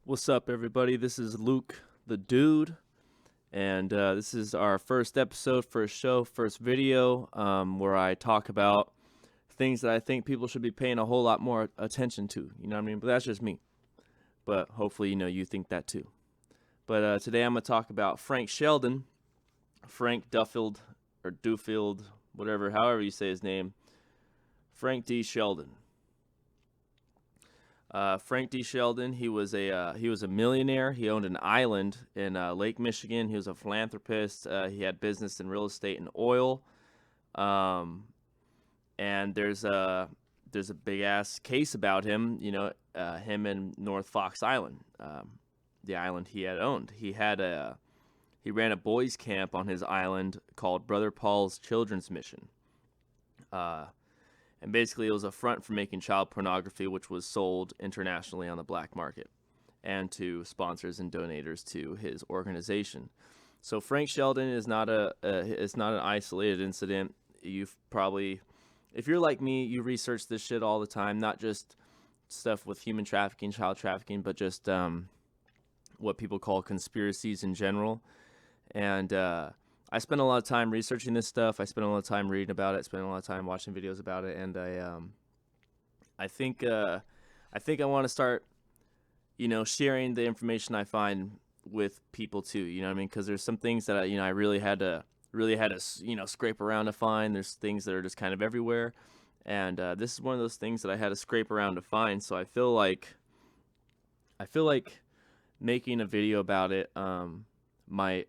What's up, everybody? This is Luke, the dude, and this is our first episode, first show, first video, where I talk about things that I think people should be paying a whole lot more attention to. You know what I mean? But that's just me. But hopefully, you think that too. But today I'm gonna talk about Frank Shelden, Frank Duffield or Duffield, whatever, however you say his name, Frank D. Shelden. Frank D. Shelden, he was a millionaire. He owned an island in Lake Michigan. He was a philanthropist. He had business in real estate and oil. Um, and there's a big ass case about him. Him and North Fox Island, the island he had owned. He ran a boys' camp on his island called Brother Paul's Children's Mission. And basically, it was a front for making child pornography, which was sold internationally on the black market and to sponsors and donators to his organization. So Frank Shelden is not it's not an isolated incident. You've probably, if you're like me, you research this shit all the time, not just stuff with human trafficking, child trafficking, but just what people call conspiracies in general. And I spent a lot of time researching this stuff. I spent a lot of time reading about it. Spent a lot of time watching videos about it, and I think I want to start, sharing the information I find with people too. You know what I mean? Because there's some things that I really had to scrape around to find. There's things that are just kind of everywhere, and this is one of those things that I had to scrape around to find. So I feel like making a video about it might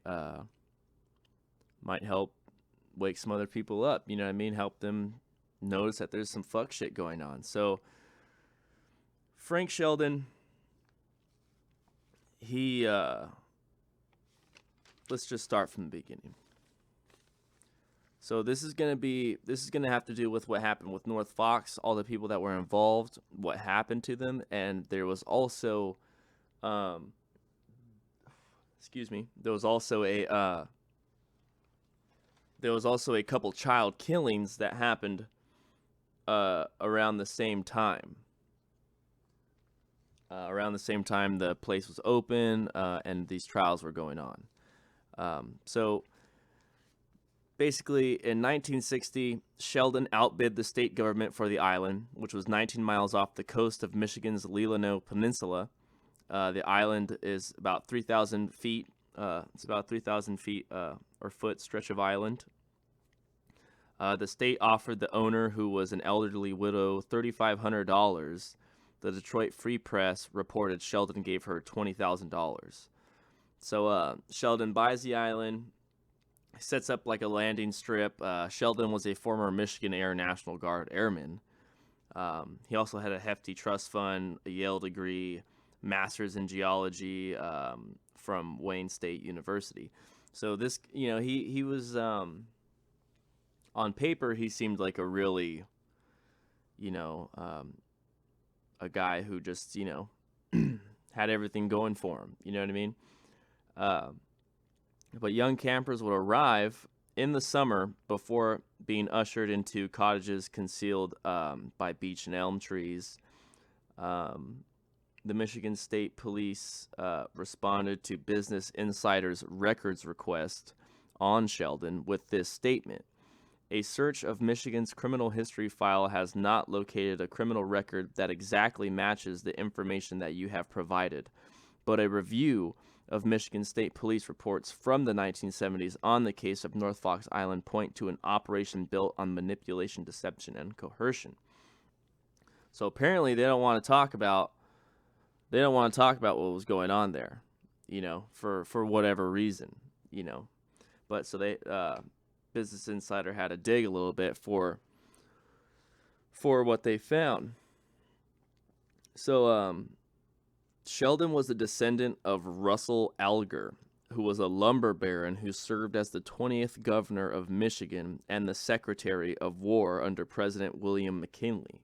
help wake some other people up, you know what I mean? Help them notice that there's some fuck shit going on. So Frank Shelden, he let's just start from the beginning. So this is gonna have to do with what happened with North Fox, all the people that were involved, what happened to them, and there was also there was also a couple child killings that happened around the same time. Around the same time the place was open and these trials were going on. So basically, in 1960, Shelden outbid the state government for the island, which was 19 miles off the coast of Michigan's Leelanau Peninsula. The island is about 3,000 feet. It's about 3,000 feet or foot stretch of island. The state offered the owner, who was an elderly widow, $3,500. The Detroit Free Press reported Shelden gave her $20,000. So Shelden buys the island, sets up like a landing strip. Shelden was a former Michigan Air National Guard airman. He also had a hefty trust fund, a Yale degree, master's in geology from Wayne State University. So this, he was, on paper, he seemed like a really, a guy who just, had everything going for him. You know what I mean? But young campers would arrive in the summer before being ushered into cottages concealed by beech and elm trees. The Michigan State Police responded to Business Insider's records request on Shelden with this statement: "A search of Michigan's criminal history file has not located a criminal record that exactly matches the information that you have provided, but a review of Michigan State Police reports from the 1970s on the case of North Fox Island point to an operation built on manipulation, deception, and coercion." So apparently they don't want to talk about what was going on there, for whatever reason, But so they Business Insider had to dig a little bit for what they found. So Shelden was a descendant of Russell Alger, who was a lumber baron who served as the 20th governor of Michigan and the Secretary of War under President William McKinley,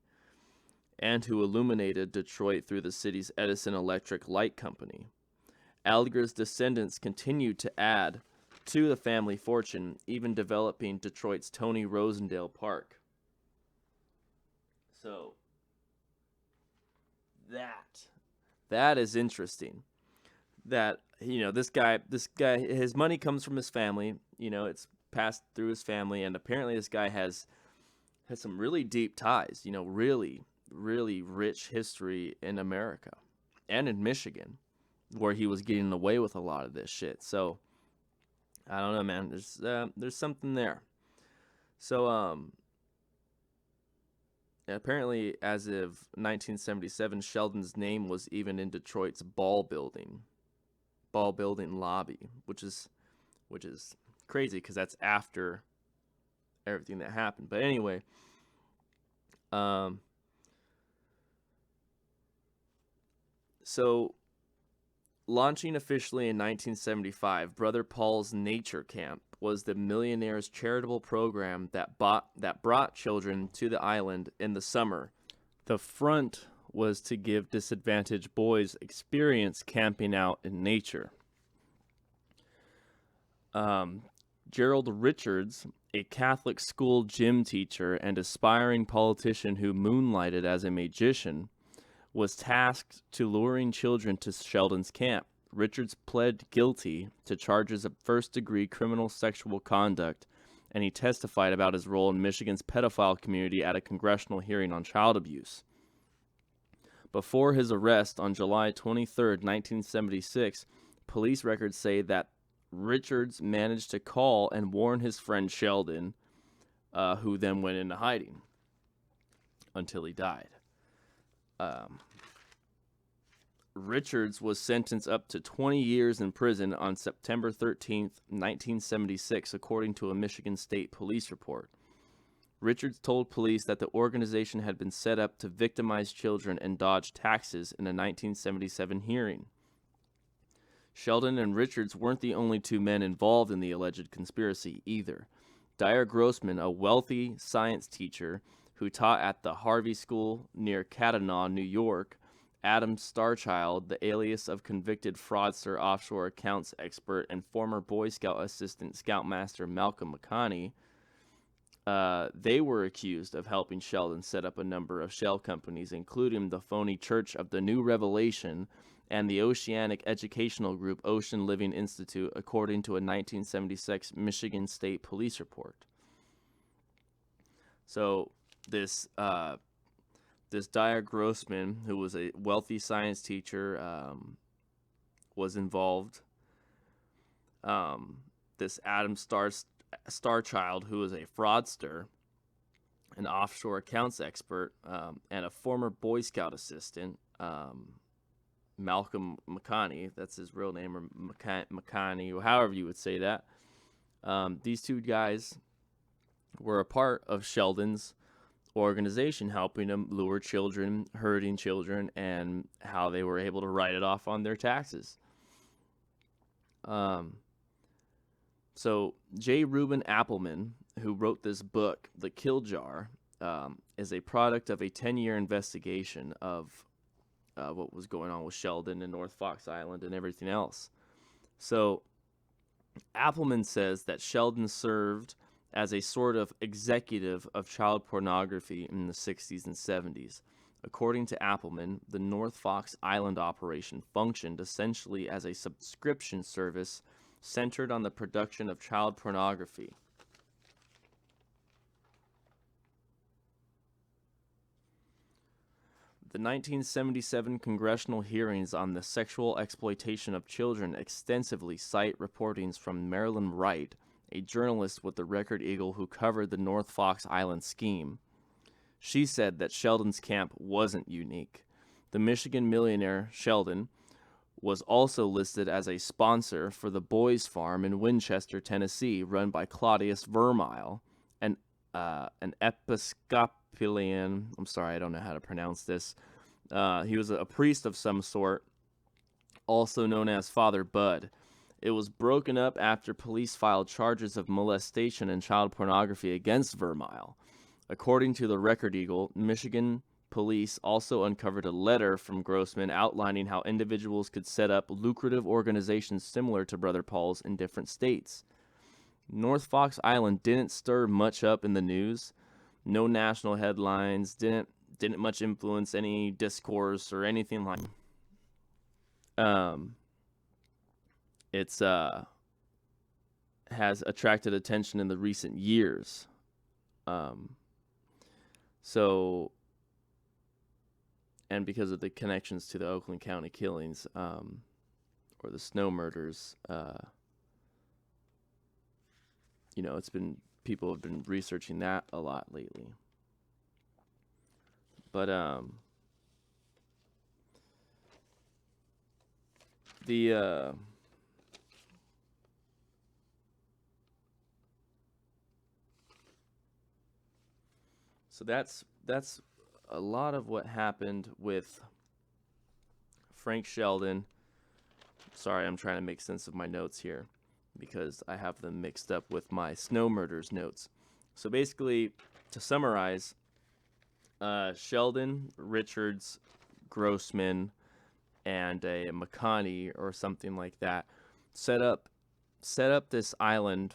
and who illuminated Detroit through the city's Edison Electric Light Company. Alger's descendants continued to add to the family fortune, even developing Detroit's Tony Rosendale Park. So that is interesting. That this guy, his money comes from his family. It's passed through his family, and apparently this guy has some really deep ties. Really, really rich history in America and in Michigan, where he was getting away with a lot of this shit. So I don't know, man. There's something there. So apparently, as of 1977, Shelden's name was even in Detroit's ball building lobby, which is crazy because that's after everything that happened. But anyway, so launching officially in 1975, Brother Paul's Nature Camp was the millionaire's charitable program that brought children to the island in the summer. The front was to give disadvantaged boys experience camping out in nature. Gerald Richards, a Catholic school gym teacher and aspiring politician who moonlighted as a magician, was tasked to luring children to Shelden's camp. Richards pled guilty to charges of first-degree criminal sexual conduct, and he testified about his role in Michigan's pedophile community at a congressional hearing on child abuse. Before his arrest on July 23, 1976, police records say that Richards managed to call and warn his friend Shelden, who then went into hiding until he died. Richards was sentenced up to 20 years in prison on September 13, 1976, according to a Michigan State Police report. Richards told police that the organization had been set up to victimize children and dodge taxes in a 1977 hearing. Shelden and Richards weren't the only two men involved in the alleged conspiracy either. Dyer Grossman, a wealthy science teacher who taught at the Harvey School near Catanaugh, New York, Adam Starchild, the alias of convicted fraudster, offshore accounts expert, and former Boy Scout assistant Scoutmaster Malcolm McConney, they were accused of helping Shelden set up a number of shell companies, including the phony Church of the New Revelation and the Oceanic Educational Group Ocean Living Institute, according to a 1976 Michigan State Police report. So this Dyer Grossman, who was a wealthy science teacher, was involved. This Adam Starchild, who was a fraudster, an offshore accounts expert, and a former Boy Scout assistant, Malcolm McConney, that's his real name, or McConney, or however you would say that. These two guys were a part of Shelden's organization, helping them lure children, hurting children, and how they were able to write it off on their taxes. So J. Reuben Appelman, who wrote this book, The Kill Jar, is a product of a 10-year investigation of what was going on with Shelden and North Fox Island and everything else. So Appelman says that Shelden served as a sort of executive of child pornography in the 60s and 70s. According to Appelman, the North Fox Island operation functioned essentially as a subscription service centered on the production of child pornography. The 1977 congressional hearings on the sexual exploitation of children extensively cite reportings from Marilyn Wright, a journalist with the Record Eagle who covered the North Fox Island scheme. She said that Shelden's camp wasn't unique. The Michigan millionaire, Shelden, was also listed as a sponsor for the Boys Farm in Winchester, Tennessee, run by Claudius Vermeil, an Episcopalian. I'm sorry, I don't know how to pronounce this. He was a priest of some sort, also known as Father Bud. It was broken up after police filed charges of molestation and child pornography against Vermeil. According to the Record Eagle, Michigan police also uncovered a letter from Grossman outlining how individuals could set up lucrative organizations similar to Brother Paul's in different states. North Fox Island didn't stir much up in the news. No national headlines, didn't much influence any discourse or anything like that. Um, it's has attracted attention in the recent years. Um, so, and because of the connections to the Oakland County killings, or the snow murders, it's been people have been researching that a lot lately. But the so that's a lot of what happened with Frank Shelden. Sorry, I'm trying to make sense of my notes here because I have them mixed up with my snow murders notes. So basically, to summarize, Shelden, Richards, Grossman, and a McConney or something like that set up this island,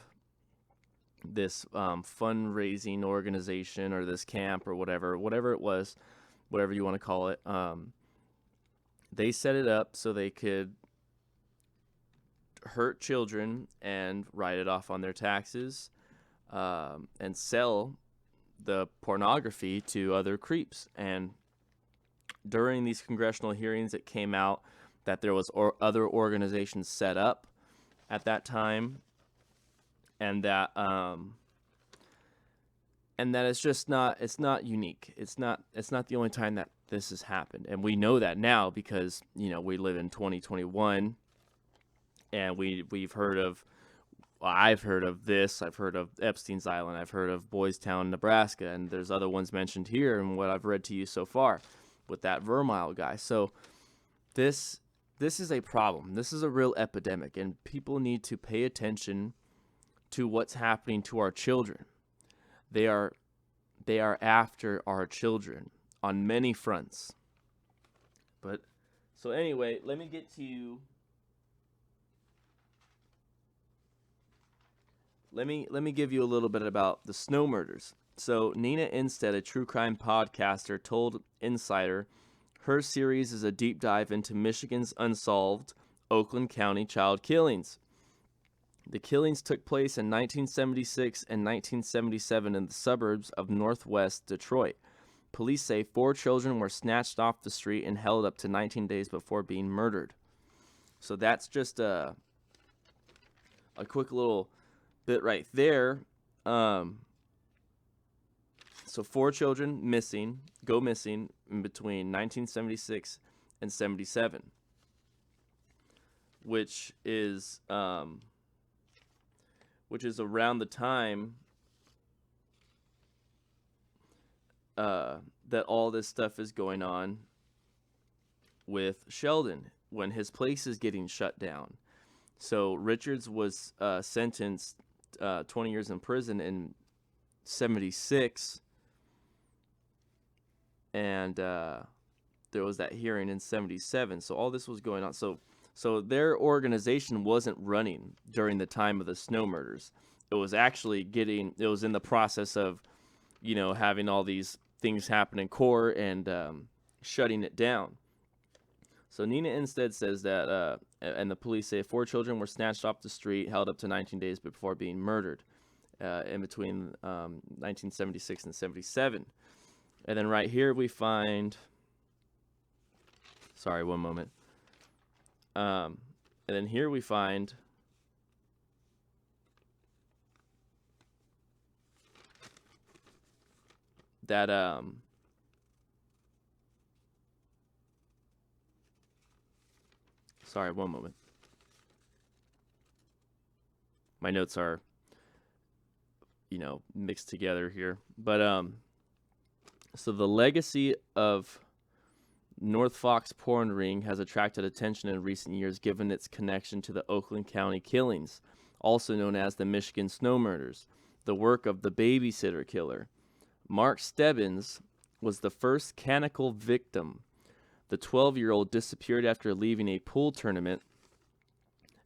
this fundraising organization or this camp or whatever it was, whatever you want to call it. They set it up so they could hurt children and write it off on their taxes, and sell the pornography to other creeps. And during these congressional hearings, it came out that there was other organizations set up at that time, and that it's not unique. It's not the only time that this has happened, and we know that now because we live in 2021, and we've heard of. I've heard of this. I've heard of Epstein's Island. I've heard of Boys Town, Nebraska, and there's other ones mentioned here in what I've read to you so far with that Vermeil guy. So this is a problem. This is a real epidemic, and people need to pay attention to what's happening to our children. They are after our children on many fronts. But so anyway, let me get to Let me give you a little bit about the snow murders. So Nina Instead, a true crime podcaster, told Insider her series is a deep dive into Michigan's unsolved Oakland County child killings. The killings took place in 1976 and 1977 in the suburbs of northwest Detroit. Police say 4 children were snatched off the street and held up to 19 days before being murdered. So that's just a quick little bit right there. So 4 children go missing in between 1976 and 77, which is around the time that all this stuff is going on with Shelden when his place is getting shut down. So Richards was sentenced 20 years in prison in 76, and there was that hearing in 77. So all this was going on. So their organization wasn't running during the time of the snow murders. It was actually it was in the process of, having all these things happen in court and shutting it down. So Nina Instead says that, and the police say 4 children were snatched off the street, held up to 19 days before being murdered in between 1976 and 77. And then right here we find, sorry, one moment. And then here we find that sorry, one moment. My notes are, mixed together here. But so the legacy of North Fox porn ring has attracted attention in recent years given its connection to the Oakland County killings, also known as the Michigan snow murders, the work of the babysitter killer. Mark Stebbins was the first canonical victim. The 12-year-old disappeared after leaving a pool tournament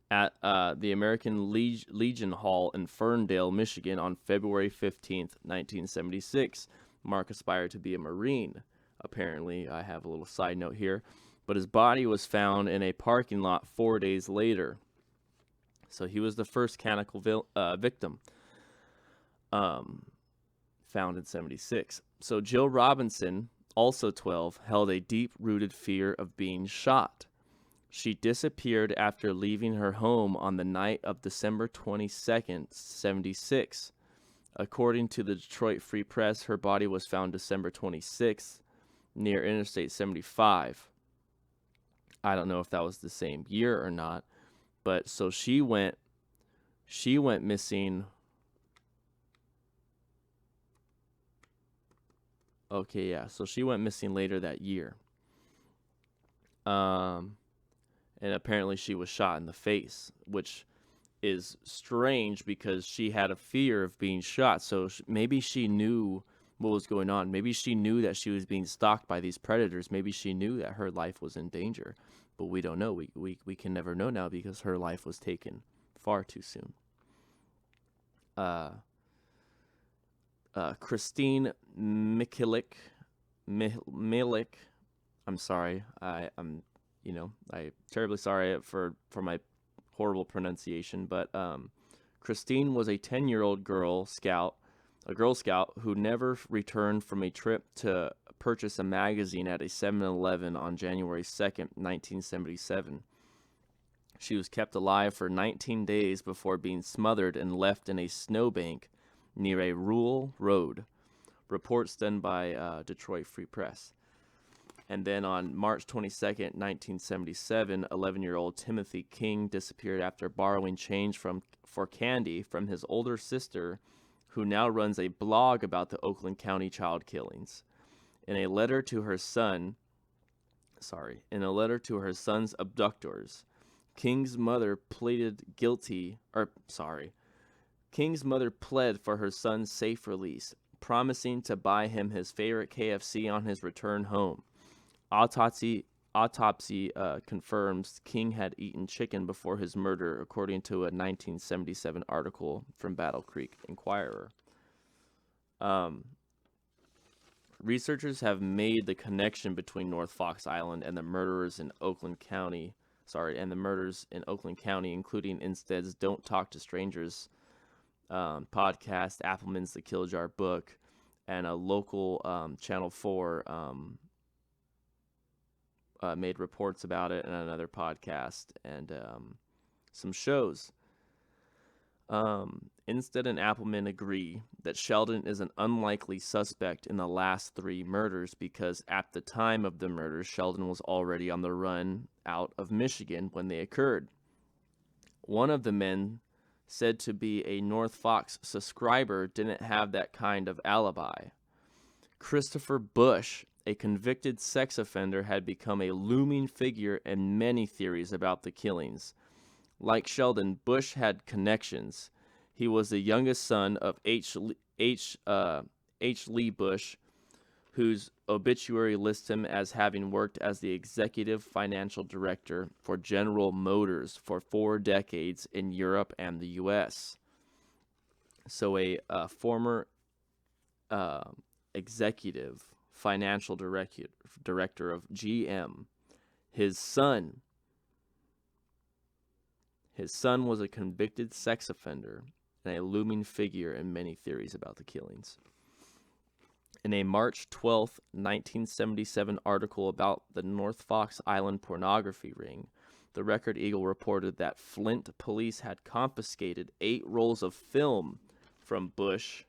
at the American Legion Hall in Ferndale, Michigan on February 15th, 1976. Mark aspired to be a Marine. Apparently, I have a little side note here. but his body was found in a parking lot 4 days later. So he was the first canonical victim found in 76. So Jill Robinson, also 12, held a deep-rooted fear of being shot. She disappeared after leaving her home on the night of December 22nd, 76. According to the Detroit Free Press, her body was found December 26th near Interstate 75. I don't know if that was the same year or not, but so she went missing. Okay, yeah. So she went missing later that year. And apparently she was shot in the face, which is strange because she had a fear of being shot. So maybe she knew what was going on. Maybe she knew that she was being stalked by these predators. Maybe she knew that her life was in danger. But we don't know. We can never know now because her life was taken far too soon. Christine Milik. I'm sorry. I'm terribly sorry for my horrible pronunciation, but Christine was a 10-year-old Girl Scout who never returned from a trip to purchase a magazine at a 7-Eleven on January 2nd, 1977. She was kept alive for 19 days before being smothered and left in a snowbank near a rural road. Reports done by Detroit Free Press. And then on March 22nd, 1977, 11-year-old Timothy King disappeared after borrowing change for candy from his older sister, who now runs a blog about the Oakland County child killings. In a letter to her son's abductors, King's mother pled for her son's safe release, promising to buy him his favorite KFC on his return home. Autopsy confirms King had eaten chicken before his murder, according to a 1977 article from Battle Creek Inquirer. Researchers have made the connection between North Fox Island and the murders in Oakland County, including Instead's Don't Talk to Strangers podcast, Appleman's The Kill Jar book, and a local Channel 4 made reports about it, and another podcast, and some shows. Instead and Appleman agree that Shelden is an unlikely suspect in the last 3 murders because at the time of the murders, Shelden was already on the run out of Michigan when they occurred. One of the men, said to be a North Fox subscriber, didn't have that kind of alibi. Christopher Bush, a convicted sex offender, had become a looming figure in many theories about the killings. Like Shelden, Bush had connections. He was the youngest son of H. Lee Bush, whose obituary lists him as having worked as the executive financial director for General Motors for 4 decades in Europe and the U.S. So a former executive financial director of GM. His son was a convicted sex offender and a looming figure in many theories about the killings. In a March 12, 1977 article about the North Fox Island pornography ring, the Record Eagle reported that Flint police had confiscated 8 rolls of film from Bush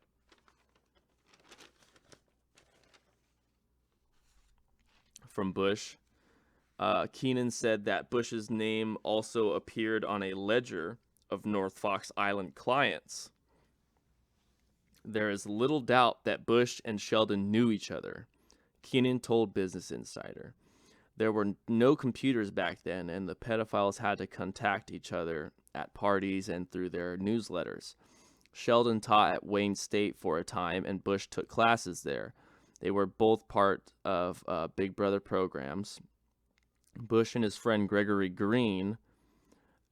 Keenan said that Bush's name also appeared on a ledger of North Fox Island clients. There is little doubt that Bush and Shelden knew each other, Keenan told Business Insider. There were no computers back then, and the pedophiles had to contact each other at parties and through their newsletters. Shelden taught at Wayne State for a time, and Bush took classes there. They were both part of Big Brother programs. Bush and his friend Gregory Green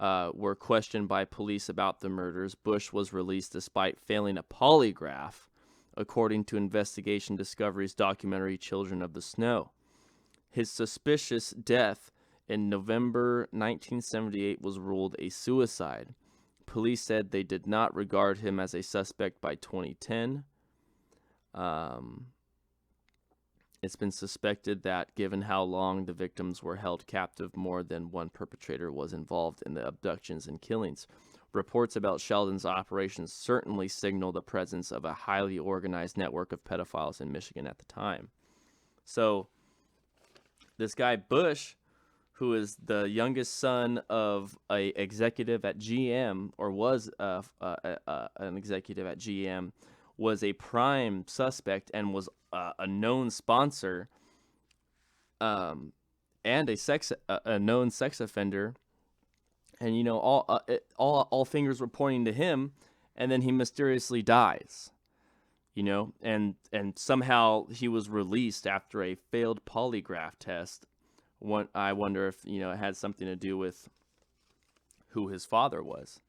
were questioned by police about the murders. Bush was released despite failing a polygraph, according to Investigation Discovery's documentary Children of the Snow. His suspicious death in November 1978 was ruled a suicide. Police said they did not regard him as a suspect by 2010. It's been suspected that, given how long the victims were held captive, more than one perpetrator was involved in the abductions and killings. Reports about Shelden's operations certainly signal the presence of a highly organized network of pedophiles in Michigan at the time. So, this guy Bush, who is the youngest son of a executive at GM, or was an executive at GM, was a prime suspect and was a known sponsor, and a known sex offender, and you know all fingers were pointing to him, and then he mysteriously dies, you know, and somehow he was released after a failed polygraph test. I wonder if it had something to do with who his father was.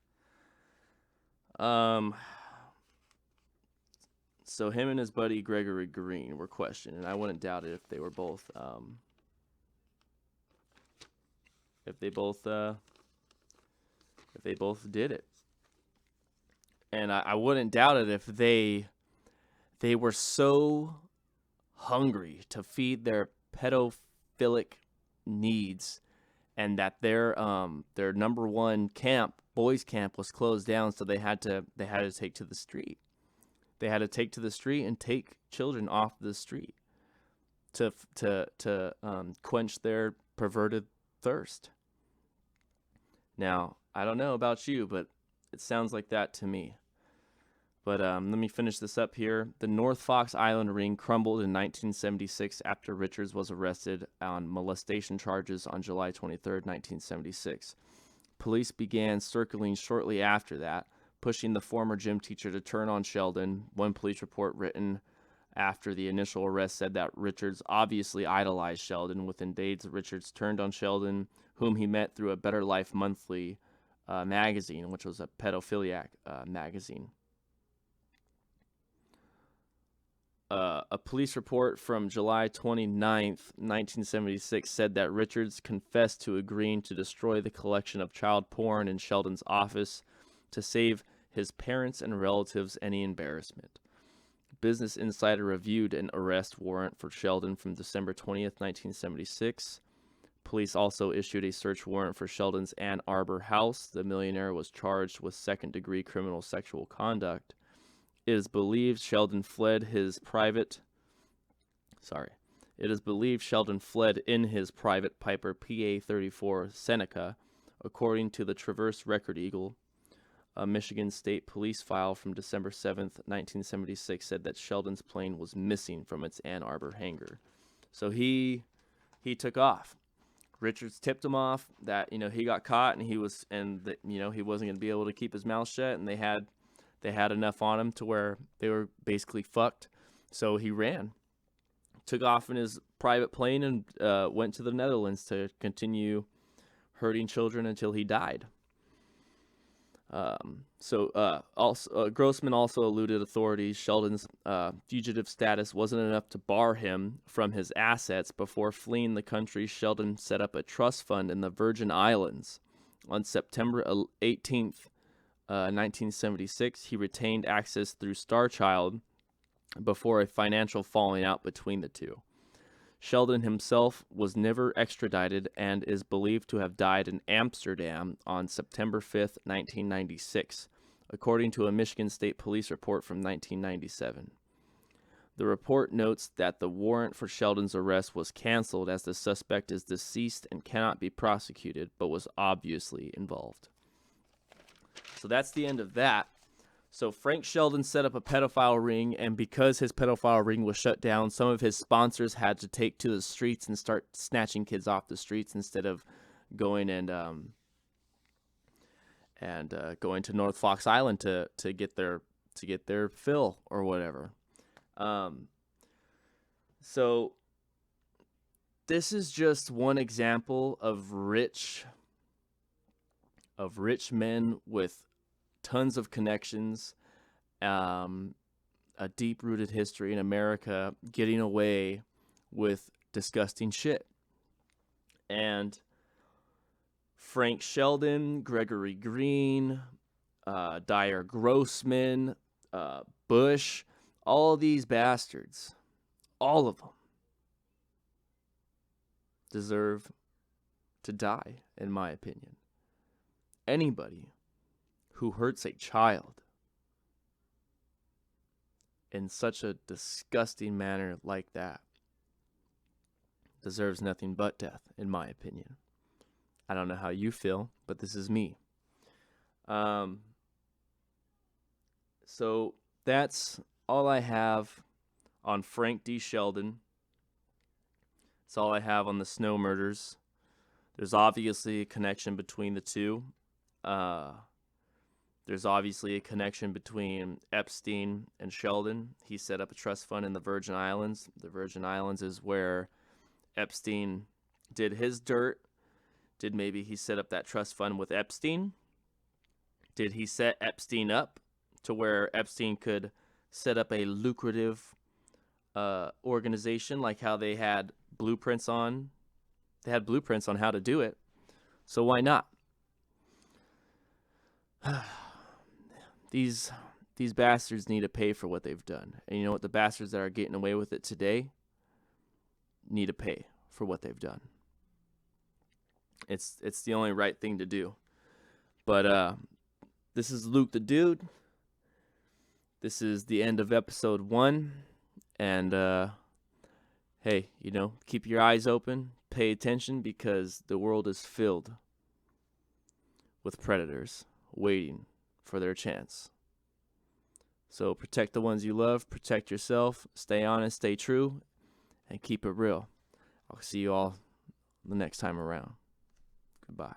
So him and his buddy Gregory Green were questioned, and I wouldn't doubt it if they were both, if they both did it. And I wouldn't doubt it if they were so hungry to feed their pedophilic needs, and that their number one camp, boys camp, was closed down, so they had to take to the street. They had to take to the street and take children off the street to quench their perverted thirst. Now, I don't know about you, but it sounds like that to me. But let me finish this up here. The North Fox Island ring crumbled in 1976 after Richards was arrested on molestation charges on July 23, 1976. Police began circling shortly after that, pushing the former gym teacher to turn on Shelden. One police report written after the initial arrest said that Richards obviously idolized Shelden. Within days, Richards turned on Shelden, whom he met through a Better Life Monthly magazine, which was a pedophiliac magazine. A police report from July 29th, 1976 said that Richards confessed to agreeing to destroy the collection of child porn in Shelden's office to save his parents and relatives any embarrassment. Business Insider reviewed an arrest warrant for Shelden from December 20th, 1976. Police also issued a search warrant for Shelden's Ann Arbor house. The millionaire was charged with second-degree criminal sexual conduct. It is believed Shelden fled in his private Piper PA-34 Seneca, according to the Traverse Record Eagle. A Michigan State Police file from December 7th, 1976 said that Shelden's plane was missing from its Ann Arbor hangar. So he took off. Richards tipped him off that he got caught and he wasn't going to be able to keep his mouth shut, and they had enough on him to where they were basically fucked. So he ran, took off in his private plane, and went to the Netherlands to continue hurting children until he died. Grossman also eluded authorities. Shelden's fugitive status wasn't enough to bar him from his assets. Before fleeing the country, Shelden set up a trust fund in the Virgin Islands. On September 18th, 1976, he retained access through Starchild before a financial falling out between the two. Shelden himself was never extradited and is believed to have died in Amsterdam on September 5th, 1996, according to a Michigan State Police report from 1997. The report notes that the warrant for Shelden's arrest was canceled as the suspect is deceased and cannot be prosecuted, but was obviously involved. So that's the end of that. So Frank Shelden set up a pedophile ring, and because his pedophile ring was shut down, some of his sponsors had to take to the streets and start snatching kids off the streets instead of going and going to North Fox Island to get their fill or whatever. So this is just one example of rich men with tons of connections, a deep-rooted history in America, getting away with disgusting shit. And Frank Shelden, Gregory Green, Dyer Grossman, Bush, all these bastards, all of them deserve to die, in my opinion. Anybody who hurts a child in such a disgusting manner like that deserves nothing but death, in my opinion. I don't know how you feel, but this is me. So that's all I have on Frank D. Shelden. That's all I have on the Snow murders. There's obviously a connection between the two. There's obviously a connection between Epstein and Shelden. He set up a trust fund in the Virgin Islands. The Virgin Islands is where Epstein did his dirt. Did maybe he set up that trust fund with Epstein? Did he set Epstein up to where Epstein could set up a lucrative organization, like how they had blueprints on? They had blueprints on how to do it. So why not? These bastards need to pay for what they've done. And you know what? The bastards that are getting away with it today need to pay for what they've done. It's the only right thing to do. But this is Luke the Dude. This is the end of episode 1. And hey, keep your eyes open, pay attention, because the world is filled with predators waiting for their chance. So protect the ones you love, protect yourself, stay honest, stay true, and keep it real. I'll see you all the next time around. Goodbye.